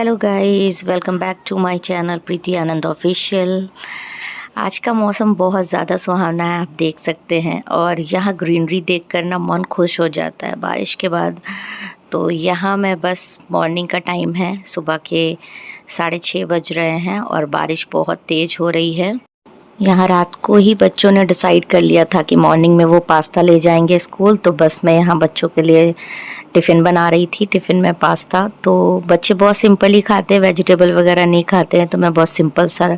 Hello guys, welcome back to my channel Preeti Anand official. आज का मौसम बहुत ज़्यादा सुहाना है, आप देख सकते हैं। और यहाँ ग्रीनरी देखकर ना मन खुश हो जाता है बारिश के बाद। तो यहाँ मैं बस मॉर्निंग का टाइम है, सुबह के 6:30 बज रहे हैं और बारिश बहुत तेज़ हो रही है। यहाँ रात को ही बच्चों ने डिसाइड कर लिया था कि मॉर्निंग में वो पास्ता ले जाएंगे स्कूल। तो बस मैं यहाँ बच्चों के लिए टिफ़िन बना रही थी। टिफ़िन में पास्ता, तो बच्चे बहुत सिंपल ही खाते हैं, वेजिटेबल वगैरह नहीं खाते हैं। तो मैं बहुत सिंपल सा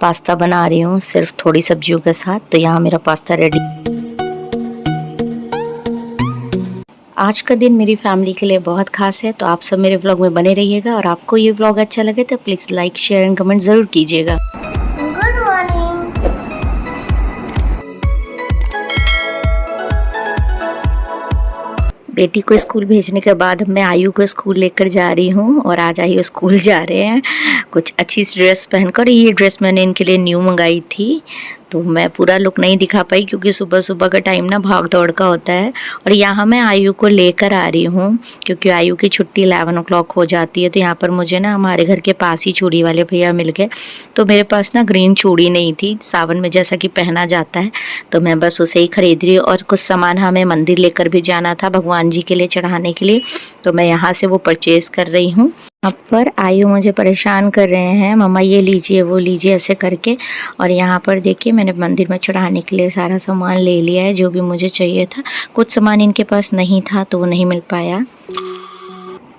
पास्ता बना रही हूँ, सिर्फ थोड़ी सब्जियों के साथ। तो यहाँ मेरा पास्ता रेडी। आज का दिन मेरी फैमिली के लिए बहुत खास है, तो आप सब मेरे व्लॉग में बने रहिएगा। और आपको ये व्लॉग अच्छा लगे तो please like, share and comment ज़रूर कीजिएगा। बेटी को स्कूल भेजने के बाद मैं आयु को स्कूल लेकर जा रही हूँ। और आज आयु स्कूल जा रहे हैं कुछ अच्छी ड्रेस पहनकर। ये ड्रेस मैंने इनके लिए न्यू मंगाई थी, तो मैं पूरा लुक नहीं दिखा पाई क्योंकि सुबह सुबह का टाइम ना भाग दौड़ का होता है। और यहाँ मैं आयु को लेकर आ रही हूँ क्योंकि आयु की छुट्टी 11 o'clock हो जाती है। तो यहाँ पर मुझे ना हमारे घर के पास ही चूड़ी वाले भैया मिल गए। तो मेरे पास ना ग्रीन चूड़ी नहीं थी, सावन में जैसा कि पहना जाता है, तो मैं बस उसे ही खरीद रही हूँ। और कुछ सामान हमें मंदिर लेकर भी जाना था भगवान जी के लिए चढ़ाने के लिए, तो मैं यहाँ से वो परचेज़ कर रही हूँ। यहाँ पर आयु मुझे परेशान कर रहे हैं, मम्मा ये लीजिए वो लीजिए ऐसे करके। और यहाँ पर देखिए मैंने मंदिर में चढ़ाने के लिए सारा सामान ले लिया है जो भी मुझे चाहिए था। कुछ सामान इनके पास नहीं था तो वो नहीं मिल पाया।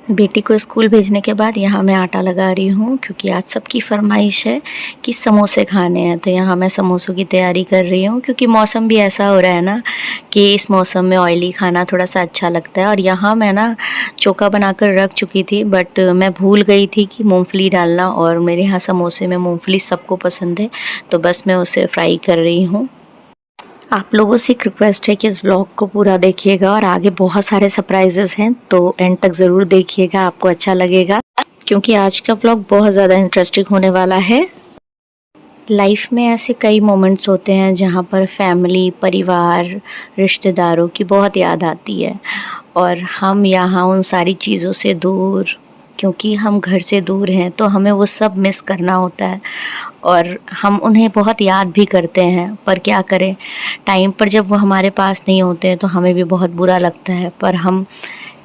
बेटी को स्कूल भेजने के बाद यहाँ मैं आटा लगा रही हूँ क्योंकि आज सबकी फरमाइश है कि समोसे खाने हैं। तो यहाँ मैं समोसों की तैयारी कर रही हूँ क्योंकि मौसम भी ऐसा हो रहा है ना कि इस मौसम में ऑयली खाना थोड़ा सा अच्छा लगता है। और यहाँ मैं ना चोखा बनाकर रख चुकी थी, बट मैं भूल गई थी कि मूंगफली डालना। और मेरे यहाँ समोसे में मूंगफली सबको पसंद है, तो बस मैं उसे फ्राई कर रही हूँ। आप लोगों से एक रिक्वेस्ट है कि इस व्लॉग को पूरा देखिएगा और आगे बहुत सारे सरप्राइजेस हैं, तो एंड तक ज़रूर देखिएगा, आपको अच्छा लगेगा क्योंकि आज का व्लॉग बहुत ज़्यादा इंटरेस्टिंग होने वाला है। लाइफ में ऐसे कई मोमेंट्स होते हैं जहाँ पर फैमिली, परिवार, रिश्तेदारों की बहुत याद आती है और हम यहाँ उन सारी चीज़ों से दूर, क्योंकि हम घर से दूर हैं तो हमें वो सब मिस करना होता है और हम उन्हें बहुत याद भी करते हैं। पर क्या करें, टाइम पर जब वो हमारे पास नहीं होते हैं तो हमें भी बहुत बुरा लगता है। पर हम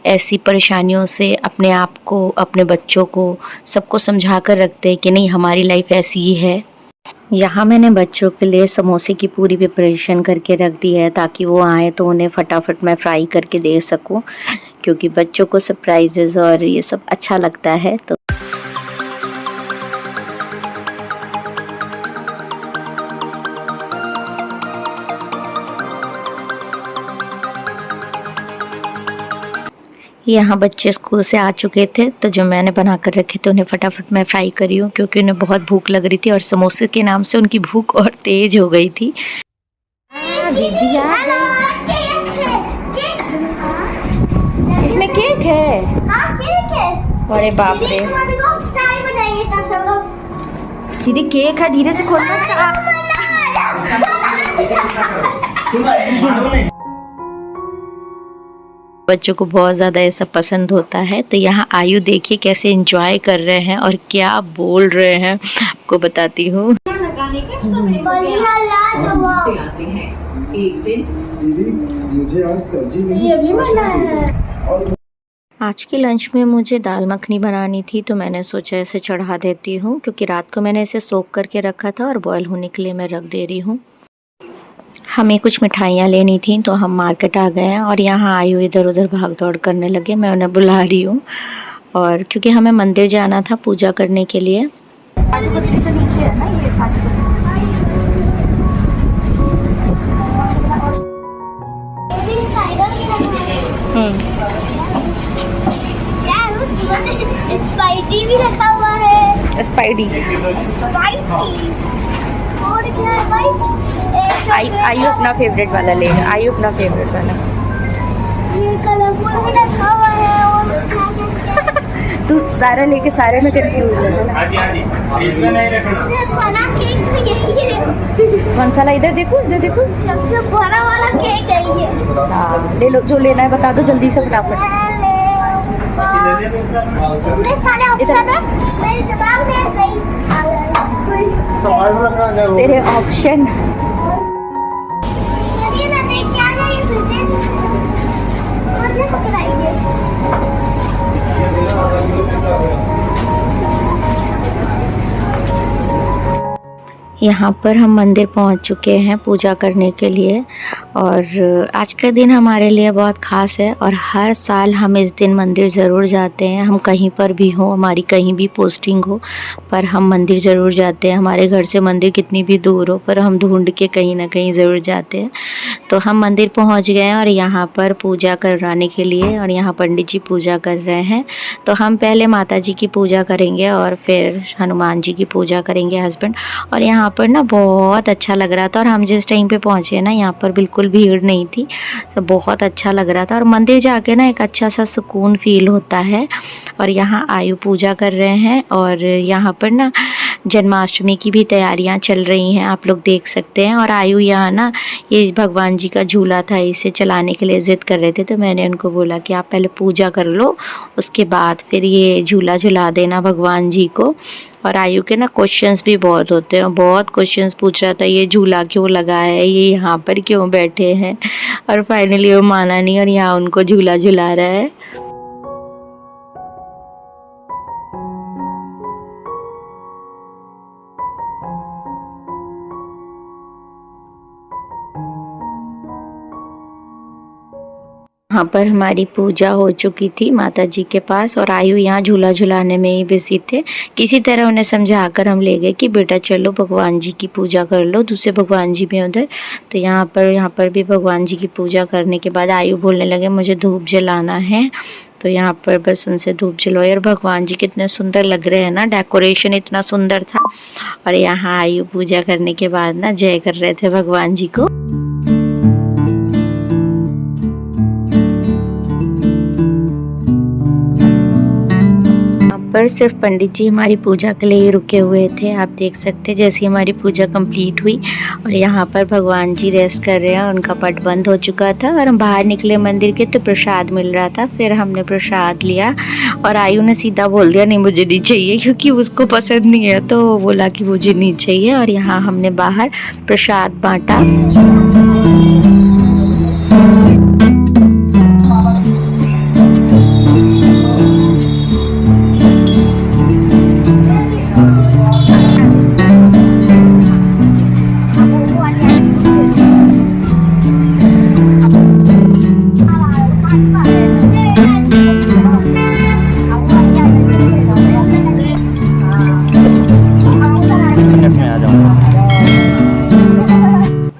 ऐसी परेशानियों से अपने आप को, अपने बच्चों को, सबको समझा कर रखते हैं कि नहीं, हमारी लाइफ ऐसी ही है। यहाँ मैंने बच्चों के लिए समोसे की पूरी प्रिपरेशन करके रख दी है ताकि वो आए तो उन्हें फटाफट मैं फ्राई करके दे सकूँ, क्योंकि बच्चों को सरप्राइजेस और ये सब अच्छा लगता है। तो यहाँ बच्चे स्कूल से आ चुके थे, तो जो मैंने बना कर रखे थे उन्हें फटाफट मैं फ्राई करी हूँ क्योंकि उन्हें बहुत भूख लग रही थी और समोसे के नाम से उनकी भूख और तेज हो गई थी। दीदी आ गई। इसमें केक है? हाँ, केक है। अरे बाप रे दीदी, केक है, धीरे से खोलना। बच्चों को बहुत ज़्यादा ऐसा पसंद होता है। तो यहाँ आयु देखिए कैसे एंजॉय कर रहे हैं और क्या बोल रहे हैं, आपको बताती हूँ। आज के लंच में मुझे दाल मखनी बनानी थी, तो मैंने सोचा इसे चढ़ा देती हूँ क्योंकि रात को मैंने इसे सोक करके रखा था और बॉयल होने के लिए मैं रख दे रही हूँ। हमें कुछ मिठाइयाँ लेनी थी तो हम मार्केट आ गए हैं और यहाँ आयु इधर उधर भाग दौड़ करने लगे। मैं उन्हें बुला रही हूँ और क्योंकि हमें मंदिर जाना था पूजा करने के लिए। स्पाइडी भी रखा हुआ है। स्पाइडी आयु अपना फेवरेट वाला लेगा। आयु अपना फेवरेट वाला। ये कलरफुल भी रखा हुआ है और तू सारा लेके सारे में कंफ्यूज है। कौन सा? इधर देखो, इधर देखो, सबसे बड़ा वाला केक है ये। ले लो, जो लेना है बता दो जल्दी से फटाफट। इतने सारे ऑप्शन है, मेरे दिमाग में नहीं आ रहा है। तेरे ऑप्शन चलिए ना, देख क्या है ये फिर मुझे पकड़ाइए। यहाँ पर हम मंदिर पहुँच चुके हैं पूजा करने के लिए। और आज का दिन हमारे लिए बहुत ख़ास है और हर साल हम इस दिन मंदिर ज़रूर जाते हैं। हम कहीं पर भी हो, हमारी कहीं भी पोस्टिंग हो, पर हम मंदिर ज़रूर जाते हैं। हमारे घर से मंदिर कितनी भी दूर हो, पर हम ढूंढ के कहीं ना कहीं ज़रूर जाते हैं। तो हम मंदिर पहुँच गए हैं और यहाँ पर पूजा करवाने के लिए, और यहाँ पंडित जी पूजा कर रहे हैं। तो हम पहले माता जी की पूजा करेंगे और फिर हनुमान जी की पूजा करेंगे हस्बैंड। और यहाँ पर ना बहुत अच्छा लग रहा था, और हम जिस टाइम पे पहुँचे ना यहाँ पर बिल्कुल भीड़ नहीं थी, तो बहुत अच्छा लग रहा था। और मंदिर जाके ना एक अच्छा सा सुकून फील होता है। और यहाँ आयु पूजा कर रहे हैं, और यहाँ पर ना जन्माष्टमी की भी तैयारियां चल रही हैं, आप लोग देख सकते हैं। और आयु यहाँ ना ये भगवान जी का झूला था, इसे चलाने के लिए ज़िद कर रहे थे, तो मैंने उनको बोला कि आप पहले पूजा कर लो, उसके बाद फिर ये झूला झुला देना भगवान जी को। और आयु के ना क्वेश्चंस भी बहुत होते हैं, बहुत क्वेश्चंस पूछ रहा था, ये झूला क्यों लगा है, ये यहाँ पर क्यों बैठे हैं। और फाइनली वो माना नहीं और यहाँ उनको झूला झुला रहा है। यहाँ पर हमारी पूजा हो चुकी थी माता जी के पास, और आयु यहाँ झूला झुलाने में ही बिजी थे। किसी तरह उन्हें समझाकर हम ले गए कि बेटा चलो भगवान जी की पूजा कर लो, दूसरे भगवान जी भी उधर। तो यहाँ पर भी भगवान जी की पूजा करने के बाद आयु बोलने लगे मुझे धूप जलाना है। तो यहाँ पर बस उनसे धूप जलवाई, और भगवान जी कितने सुंदर लग रहे हैं ना, डेकोरेशन इतना सुंदर था। और यहाँ आयु पूजा करने के बाद ना जय कर रहे थे भगवान जी को। पर सिर्फ पंडित जी हमारी पूजा के लिए ही रुके हुए थे, आप देख सकते हैं। जैसे हमारी पूजा कंप्लीट हुई और यहाँ पर भगवान जी रेस्ट कर रहे हैं, उनका पट बंद हो चुका था और हम बाहर निकले मंदिर के, तो प्रसाद मिल रहा था। फिर हमने प्रसाद लिया और आयु ने सीधा बोल दिया नहीं मुझे नहीं चाहिए, क्योंकि उसको पसंद नहीं है, तो वो बोला कि मुझे नहीं चाहिए। और यहाँ हमने बाहर प्रसाद बांटा।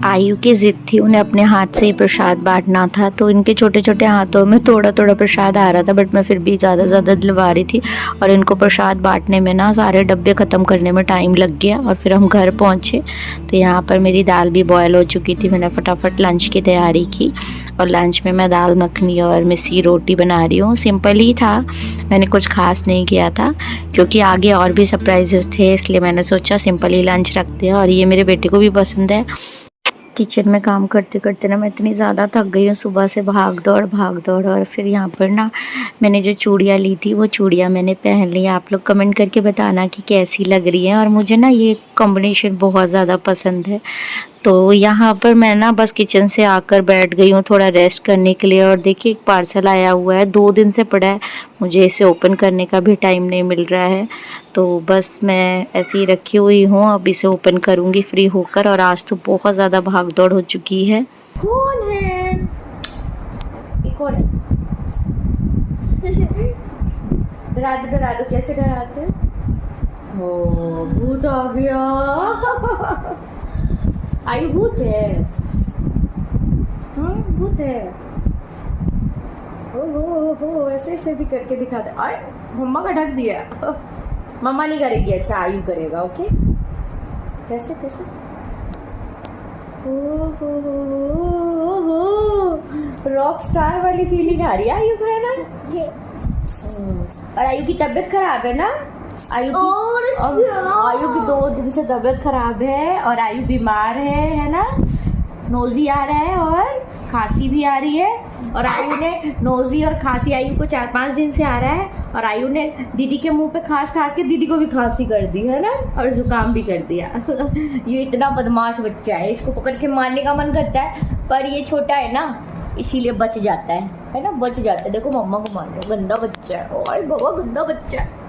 आयु की जिद थी, उन्हें अपने हाथ से ही प्रसाद बांटना था, तो इनके छोटे छोटे हाथों में थोड़ा थोड़ा प्रसाद आ रहा था, बट मैं फिर भी ज़्यादा दिलवा रही थी। और इनको प्रसाद बांटने में ना सारे डब्बे ख़त्म करने में टाइम लग गया, और फिर हम घर पहुँचे तो यहाँ पर मेरी दाल भी बॉयल हो चुकी थी। मैंने फटाफट लंच की तैयारी की, और लंच में मैं दाल मखनी और मिस्सी रोटी बना रही हूँ। सिंपल ही था, मैंने कुछ खास नहीं किया था, क्योंकि आगे और भी सरप्राइजेस थे, इसलिए मैंने सोचा सिंपल ही लंच रखते हैं। और ये मेरे बेटे को भी पसंद है। किचन में काम करते करते ना मैं इतनी ज़्यादा थक गई हूँ, सुबह से भाग दौड़। और फिर यहाँ पर ना मैंने जो चूड़ियाँ ली थी वो चूड़ियाँ मैंने पहन ली। आप लोग कमेंट करके बताना कि कैसी लग रही है, और मुझे ना ये कॉम्बिनेशन बहुत ज़्यादा पसंद है। तो यहाँ पर मैं ना बस किचन से आकर बैठ गई हूँ थोड़ा रेस्ट करने के लिए। और देखिए एक पार्सल आया हुआ है, 2 दिन से पड़ा है, मुझे इसे ओपन करने का भी टाइम नहीं मिल रहा है, तो बस मैं ऐसे ही रखी हुई हूँ। अब इसे ओपन करूँगी फ्री होकर। और आज तो बहुत ज़्यादा भाग दौड़ हो चुकी है। कौन है? ये कौन है? डरा दो कैसे डराते हैं? ओ भूत आ गया। आयु भूत है। भूत है। हो ऐसे भी करके दिखा दे। आय मम्मा का ढक दिया। मम्मा नहीं करेगी, अच्छा आयु करेगा। ओके कैसे रॉक स्टार वाली फीलिंग आ रही है आयु को, है ना? और आयु की तबीयत खराब है ना? आयु की 2 दिन से तबीयत खराब है, और आयु बीमार है ना? नोजी आ रहा है और खांसी भी आ रही है, और आयु ने नोजी और खांसी आयु को 4-5 दिन से आ रहा है, और आयु ने दीदी के मुंह पे खांस खांस के दीदी को भी खांसी कर दी है ना, और जुकाम भी कर दिया। ये इतना बदमाश बच्चा है, इसको पकड़ के मारने का मन करता है, पर ये छोटा है ना इसीलिए बच जाता है ना, बच जाता है। देखो मम्मा को मार रहा, गंदा बच्चा है, और बाबा गंदा बच्चा है।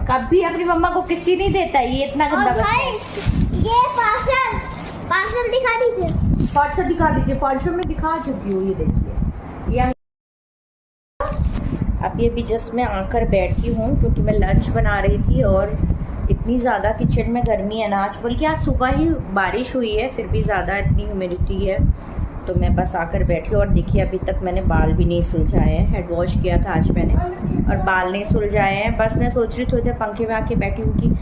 कभी अपनी मम्मा को किसी नहीं देता, ये इतना गंदा बच्चा है। ये पार्सल दिखा दीजिए। पार्सल दिखा दीजिए, पार्सल में दिखा चुकी हूँ, ये देखिए। ये अभी अभी जस्ट मैं आकर बैठी हूँ क्योंकि मैं लंच बना रही थी, और इतनी ज़्यादा किचन में गर्मी है ना आज, बल्कि आज सुबह ही बारिश हुई है, फिर भी ज़्यादा इतनी ह्यूमिडिटी है। तो मैं बस आकर बैठी, और देखिए अभी तक मैंने बाल भी नहीं सुलझाए हैं। हेड वॉश किया था आज मैंने, और बाल नहीं सुलझाए हैं। बस मैं सोच रही थोड़ी देर पंखे में आके बैठी हूँ कि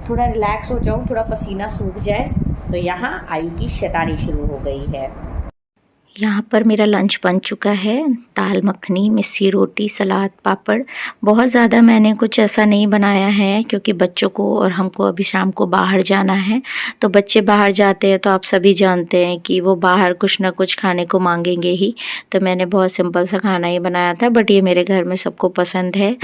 थोड़ा रिलैक्स हो जाऊँ, थोड़ा पसीना सूख जाए। तो यहाँ आयु की शैतानी शुरू हो गई है। यहाँ पर मेरा लंच बन चुका है, दाल मखनी, मिस्सी रोटी, सलाद, पापड़। बहुत ज़्यादा मैंने कुछ ऐसा नहीं बनाया है क्योंकि बच्चों को और हमको अभी शाम को बाहर जाना है। तो बच्चे बाहर जाते हैं तो आप सभी जानते हैं कि वो बाहर कुछ ना कुछ खाने को मांगेंगे ही। तो मैंने बहुत सिंपल सा खाना ही बनाया था, बट ये मेरे घर में सबको पसंद है।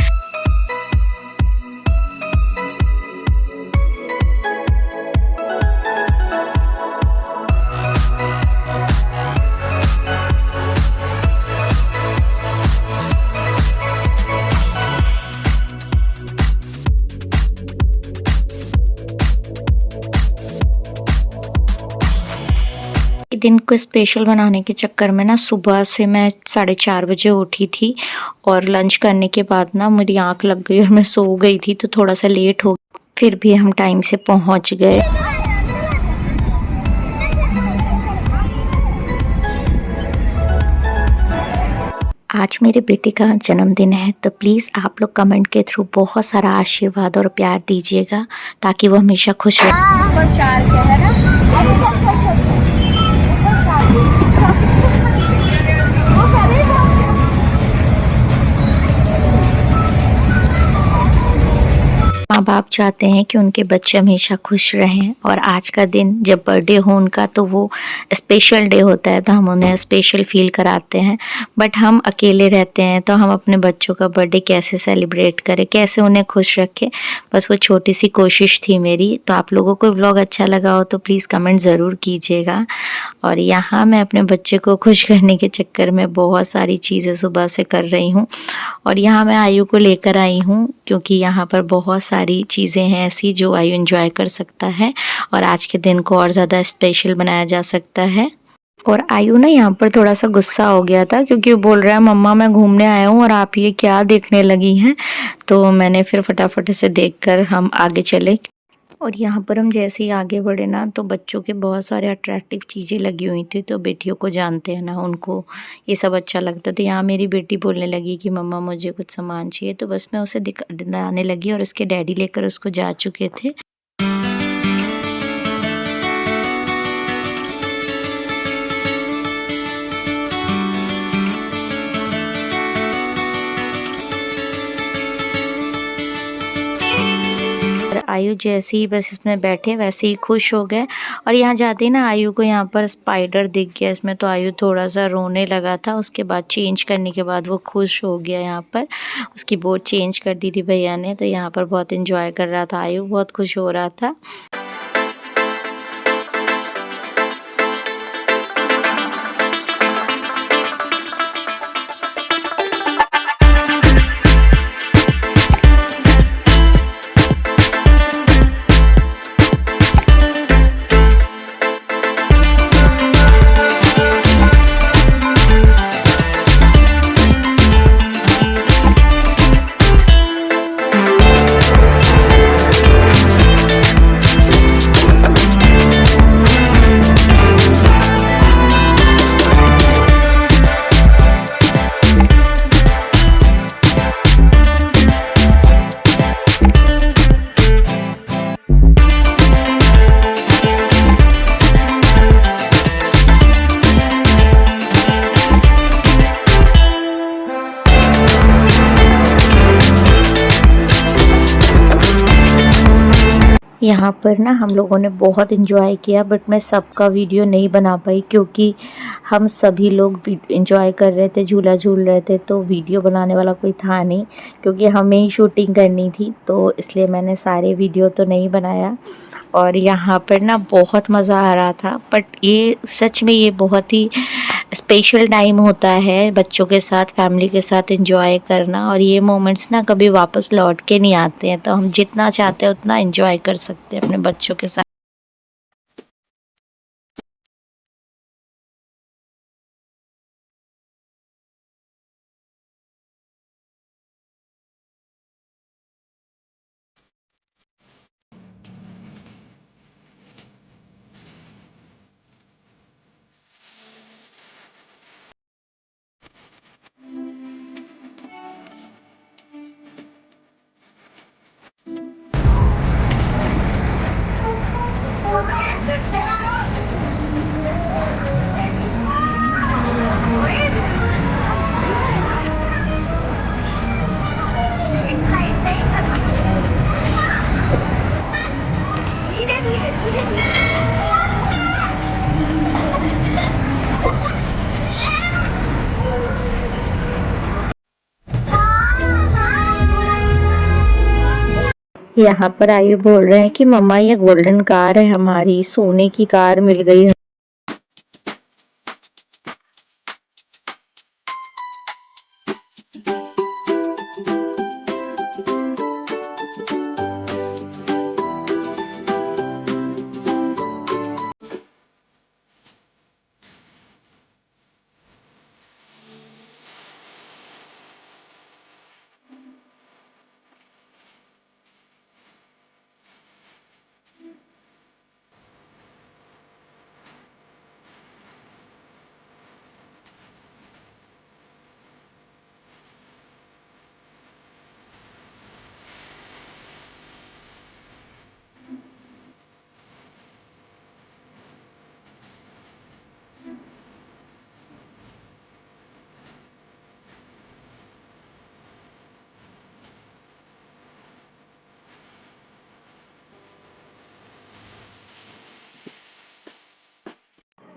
दिन को स्पेशल बनाने के चक्कर में ना सुबह से मैं 4:30 बजे उठी थी, और लंच करने के बाद ना मेरी आंख लग गई और मैं सो गई थी, तो थोड़ा सा लेट हो गया। फिर भी हम टाइम से पहुंच गए। आज मेरे बेटे का जन्मदिन है, तो प्लीज़ आप लोग कमेंट के थ्रू बहुत सारा आशीर्वाद और प्यार दीजिएगा ताकि वो हमेशा खुश रहे। माँ बाप चाहते हैं कि उनके बच्चे हमेशा खुश रहें, और आज का दिन जब बर्थडे हो उनका तो वो स्पेशल डे होता है, तो हम उन्हें स्पेशल फील कराते हैं। बट हम अकेले रहते हैं, तो हम अपने बच्चों का बर्थडे कैसे सेलिब्रेट करें, कैसे उन्हें खुश रखें, बस वो छोटी सी कोशिश थी मेरी। तो आप लोगों को व्लॉग अच्छा लगा हो तो प्लीज़ कमेंट ज़रूर कीजिएगा। और यहाँ मैं अपने बच्चे को खुश करने के चक्कर में बहुत सारी चीज़ें सुबह से कर रही हूँ, और यहाँ मैं आयु को लेकर आई हूँ क्योंकि यहाँ पर बहुत सारी चीज़ें हैं ऐसी जो आयु एंजॉय कर सकता है, और आज के दिन को और ज़्यादा स्पेशल बनाया जा सकता है। और आयु ना यहाँ पर थोड़ा सा गुस्सा हो गया था क्योंकि वो बोल रहा है मम्मा मैं घूमने आया हूँ और आप ये क्या देखने लगी हैं। तो मैंने फिर फटाफट से देखकर हम आगे चले, और यहाँ पर हम जैसे ही आगे बढ़े ना तो बच्चों के बहुत सारे अट्रैक्टिव चीज़ें लगी हुई थी। तो बेटियों को जानते हैं ना, उनको ये सब अच्छा लगता है। तो यहाँ मेरी बेटी बोलने लगी कि मम्मा मुझे कुछ सामान चाहिए, तो बस मैं उसे दिखाने लगी, और उसके डैडी लेकर उसको जा चुके थे। आयु जैसे ही बस इसमें बैठे वैसे ही खुश हो गए, और यहाँ जाते ही ना आयु को यहाँ पर स्पाइडर दिख गया इसमें, तो आयु थोड़ा सा रोने लगा था। उसके बाद चेंज करने के बाद वो खुश हो गया। यहाँ पर उसकी बोर्ड चेंज कर दी थी भैया ने, तो यहाँ पर बहुत एंजॉय कर रहा था आयु, बहुत खुश हो रहा था। यहाँ पर ना हम लोगों ने बहुत इन्जॉय किया, बट मैं सबका वीडियो नहीं बना पाई क्योंकि हम सभी लोग इन्जॉय कर रहे थे, झूला झूल रहे थे, तो वीडियो बनाने वाला कोई था नहीं क्योंकि हमें ही शूटिंग करनी थी, तो इसलिए मैंने सारे वीडियो तो नहीं बनाया। और यहाँ पर ना बहुत मज़ा आ रहा था, बट ये सच में ये बहुत ही स्पेशल टाइम होता है बच्चों के साथ, फैमिली के साथ एंजॉय करना, और ये मोमेंट्स ना कभी वापस लौट के नहीं आते हैं, तो हम जितना चाहते हैं उतना एंजॉय कर सकते हैं अपने बच्चों के साथ। यहाँ पर आयु बोल रहे हैं कि मम्मा ये गोल्डन कार है, हमारी सोने की कार मिल गई है।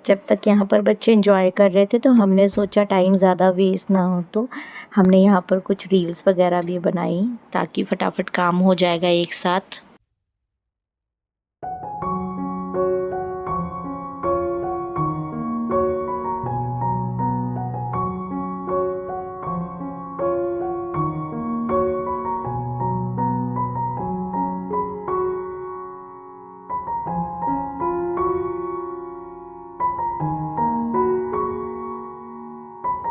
जब तक यहाँ पर बच्चे एंजॉय कर रहे थे तो हमने सोचा टाइम ज़्यादा वेस्ट ना हो, तो हमने यहाँ पर कुछ रील्स वगैरह भी बनाई ताकि फटाफट काम हो जाएगा एक साथ।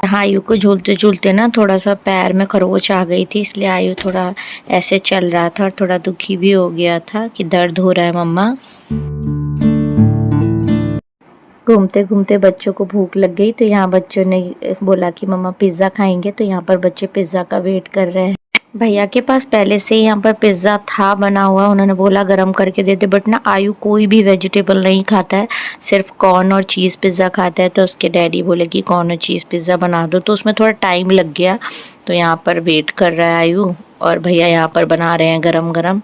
हाँ, आयु को झूलते झूलते ना थोड़ा सा पैर में खरोच आ गई थी, इसलिए आयु थोड़ा ऐसे चल रहा था और थोड़ा दुखी भी हो गया था कि दर्द हो रहा है मम्मा। घूमते घूमते बच्चों को भूख लग गई, तो यहाँ बच्चों ने बोला कि मम्मा पिज़्ज़ा खाएंगे, तो यहाँ पर बच्चे पिज़्ज़ा का वेट कर रहे हैं। भैया के पास पहले से ही यहाँ पर पिज़्ज़ा था बना हुआ, उन्होंने बोला गरम करके दे दे, बट ना आयु कोई भी वेजिटेबल नहीं खाता है, सिर्फ कॉर्न और चीज़ पिज़्ज़ा खाता है, तो उसके डैडी बोले कि कॉर्न और चीज़ पिज़्ज़ा बना दो, तो उसमें थोड़ा टाइम लग गया। तो यहाँ पर वेट कर रहा है आयु, और भैया यहाँ पर बना रहे हैं गरम गरम।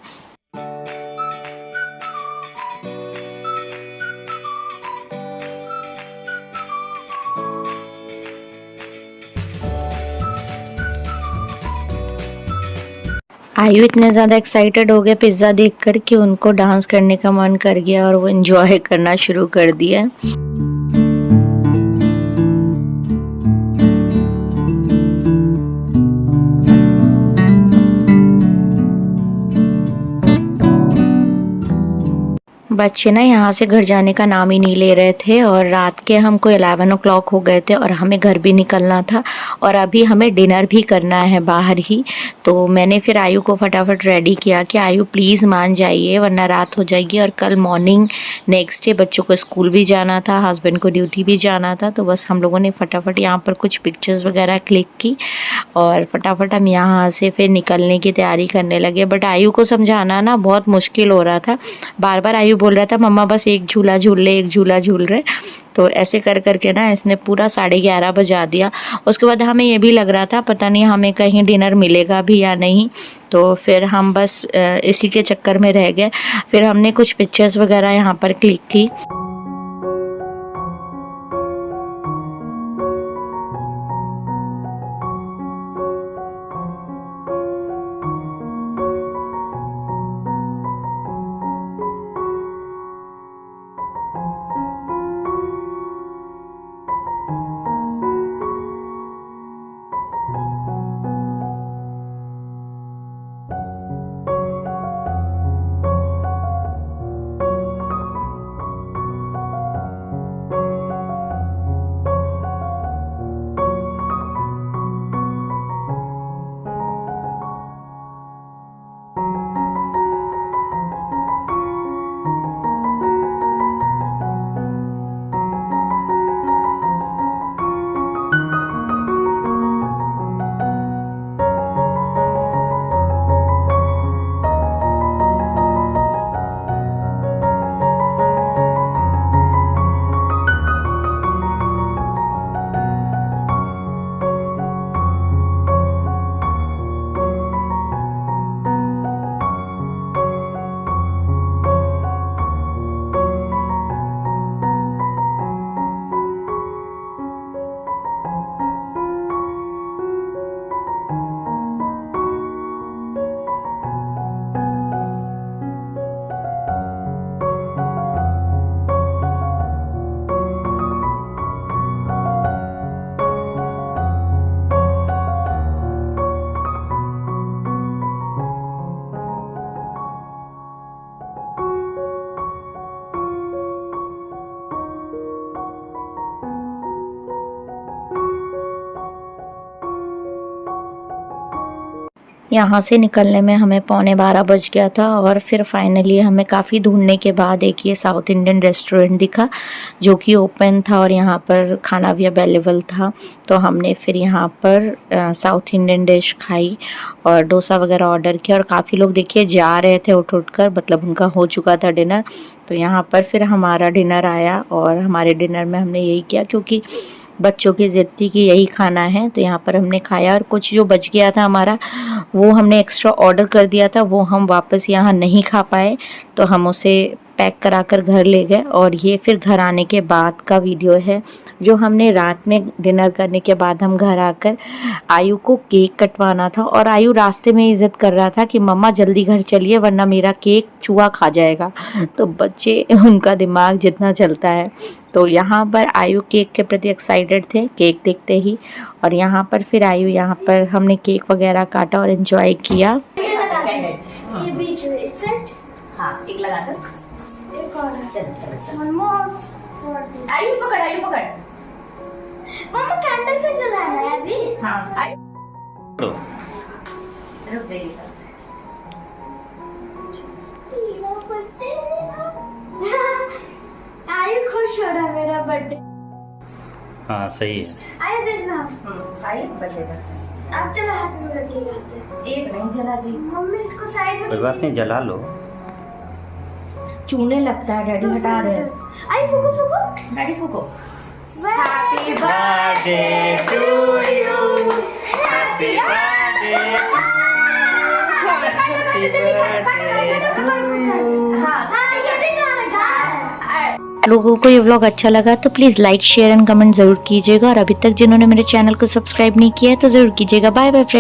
आयु इतने ज़्यादा एक्साइटेड हो गए पिज़्ज़ा देखकर कि उनको डांस करने का मन कर गया और वो एंजॉय करना शुरू कर दिया। बच्चे ना यहाँ से घर जाने का नाम ही नहीं ले रहे थे, और रात के हमको 11 o'clock हो गए थे और हमें घर भी निकलना था, और अभी हमें डिनर भी करना है बाहर ही। तो मैंने फिर आयु को फटाफट रेडी किया कि आयु प्लीज़ मान जाइए वरना रात हो जाएगी, और कल मॉर्निंग नेक्स्ट डे बच्चों को स्कूल भी जाना था, हस्बैंड को ड्यूटी भी जाना था। तो बस हम लोगों ने फटाफट यहाँ पर कुछ पिक्चर्स वगैरह क्लिक की और फटाफट हम यहाँ से फिर निकलने की तैयारी करने लगे। बट आयु को समझाना ना बहुत मुश्किल हो रहा था, बार बार आयु बोल रहा था मम्मा बस एक झूला झूल ले, एक झूला झूल रहे। तो ऐसे कर करके ना इसने पूरा 11:30 बजा दिया। उसके बाद हमें ये भी लग रहा था पता नहीं हमें कहीं डिनर मिलेगा भी या नहीं, तो फिर हम बस इसी के चक्कर में रह गए। फिर हमने कुछ पिक्चर्स वगैरह यहाँ पर क्लिक की। यहाँ से निकलने में हमें 11:15 बज गया था और फिर फाइनली हमें काफ़ी ढूंढने के बाद एक ये साउथ इंडियन रेस्टोरेंट दिखा जो कि ओपन था और यहाँ पर खाना भी अवेलेबल था। तो हमने फिर यहाँ पर साउथ इंडियन डिश खाई और डोसा वगैरह ऑर्डर किया और काफ़ी लोग देखिए जा रहे थे उठ कर, मतलब उनका हो चुका था डिनर। तो यहाँ पर फिर हमारा डिनर आया और हमारे डिनर में हमने यही किया क्योंकि बच्चों की ज़िद थी कि यही खाना है, तो यहाँ पर हमने खाया। और कुछ जो बच गया था हमारा वो हमने एक्स्ट्रा ऑर्डर कर दिया था, वो हम वापस यहाँ नहीं खा पाए तो हम उसे पैक कराकर घर ले गए। और ये फिर घर आने के बाद का वीडियो है जो हमने रात में डिनर करने के बाद हम घर आकर आयु को केक कटवाना था और आयु रास्ते में इज़्ज़त कर रहा था कि मम्मा जल्दी घर चलिए वरना मेरा केक चूहा खा जाएगा। तो बच्चे उनका दिमाग जितना चलता है। तो यहाँ पर आयु केक के प्रति एक्साइटेड थे केक देखते ही। और यहाँ पर फिर आयु यहाँ पर हमने केक वगैरह काटा और एंजॉय किया। ये बीच में सेट। हाँ एक लगा दो, एक और चलो चलो चलो। One more. आयु पकड़, आयु पकड़। मम्मा कैंडल से जलाना है अभी। हाँ आयु रुक जाइए। आयु खुश हो रहा है मेरा बर्थडे। हाँ सही है। आयु देखना आयु बचेगा। अब चलो हैप्पी बर्थडे करते हैं। एक नहीं जला जी, मम्मी इसको साइड में कोई बात नहीं, जला लो। चूने लगता है, डैडी हटा रहे हैं। आयु फूको फूको। डैडी फूको। Happy birthday to you, happy birthday, happy birthday to you. हाँ ये भी गाना आप लोगों को ये व्लॉग अच्छा लगा तो please like share and comment ज़रूर कीजिएगा। और अभी तक जिन्होंने मेरे चैनल को सब्सक्राइब नहीं किया है तो ज़रूर कीजिएगा। Bye bye friends.